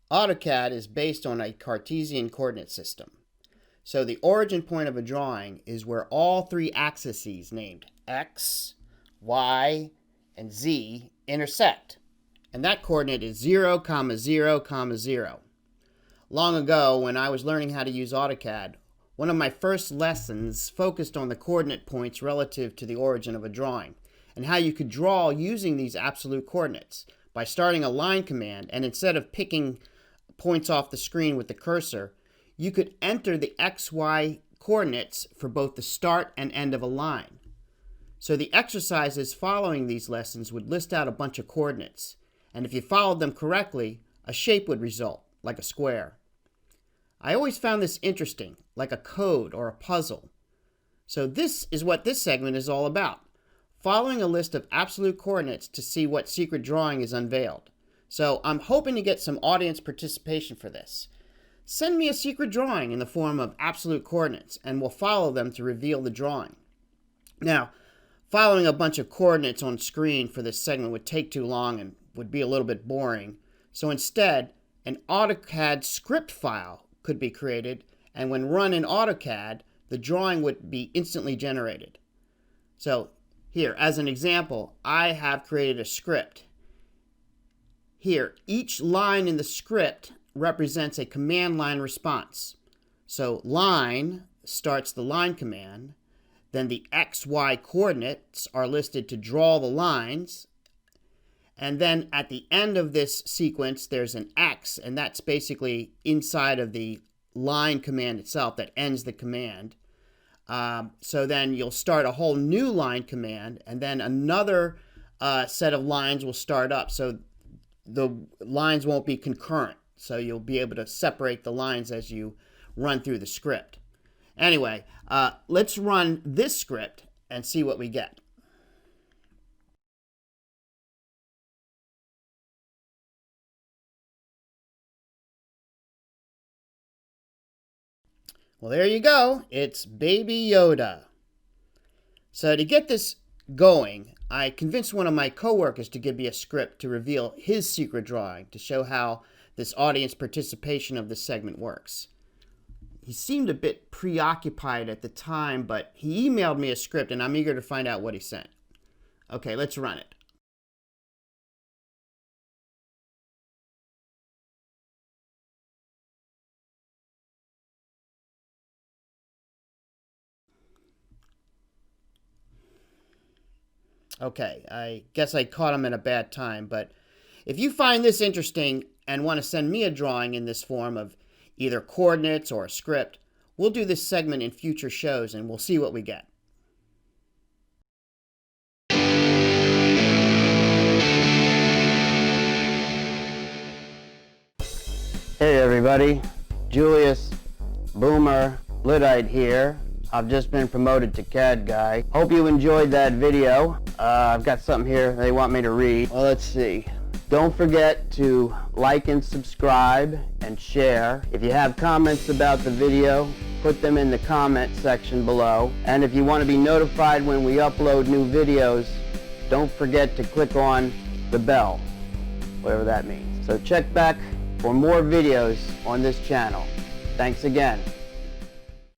AutoCAD is based on a Cartesian coordinate system. So the origin point of a drawing is where all three axes named X, Y, and Z intersect. And that coordinate is 0, 0, 0. Long ago, when I was learning how to use AutoCAD, one of my first lessons focused on the coordinate points relative to the origin of a drawing, and how you could draw using these absolute coordinates by starting a line command, and instead of picking points off the screen with the cursor, you could enter the XY coordinates for both the start and end of a line. So the exercises following these lessons would list out a bunch of coordinates, and if you followed them correctly, a shape would result, like a square. I always found this interesting, like a code or a puzzle. So this is what this segment is all about, following a list of absolute coordinates to see what secret drawing is unveiled. So I'm hoping to get some audience participation for this. Send me a secret drawing in the form of absolute coordinates, and we'll follow them to reveal the drawing. Now, following a bunch of coordinates on screen for this segment would take too long and would be a little bit boring. So instead, an AutoCAD script file could be created, and when run in AutoCAD, the drawing would be instantly generated. So here, as an example, I have created a script. Here, each line in the script represents a command line response. So line starts the line command, then the XY coordinates are listed to draw the lines, and then at the end of this sequence there's an X, and that's basically inside of the line command itself that ends the command. So then you'll start a whole new line command, and then another set of lines will start up. So the lines won't be concurrent. So you'll be able to separate the lines as you run through the script. Anyway, let's run this script and see what we get. Well, there you go. It's Baby Yoda. So to get this going, I convinced one of my coworkers to give me a script to reveal his secret drawing to show how this audience participation of this segment works. He seemed a bit preoccupied at the time, but he emailed me a script, and I'm eager to find out what he sent. Okay, let's run it. Okay, I guess I caught him at a bad time, but if you find this interesting and want to send me a drawing in this form of either coordinates or a script, we'll do this segment in future shows and we'll see what we get. Hey everybody, Julius Boomer Luddite here. I've just been promoted to CAD guy. Hope you enjoyed that video. I've got something here they want me to read. Well, let's see. Don't forget to like and subscribe and share. If you have comments about the video, put them in the comment section below. And if you want to be notified when we upload new videos, don't forget to click on the bell, whatever that means. So check back for more videos on this channel. Thanks again.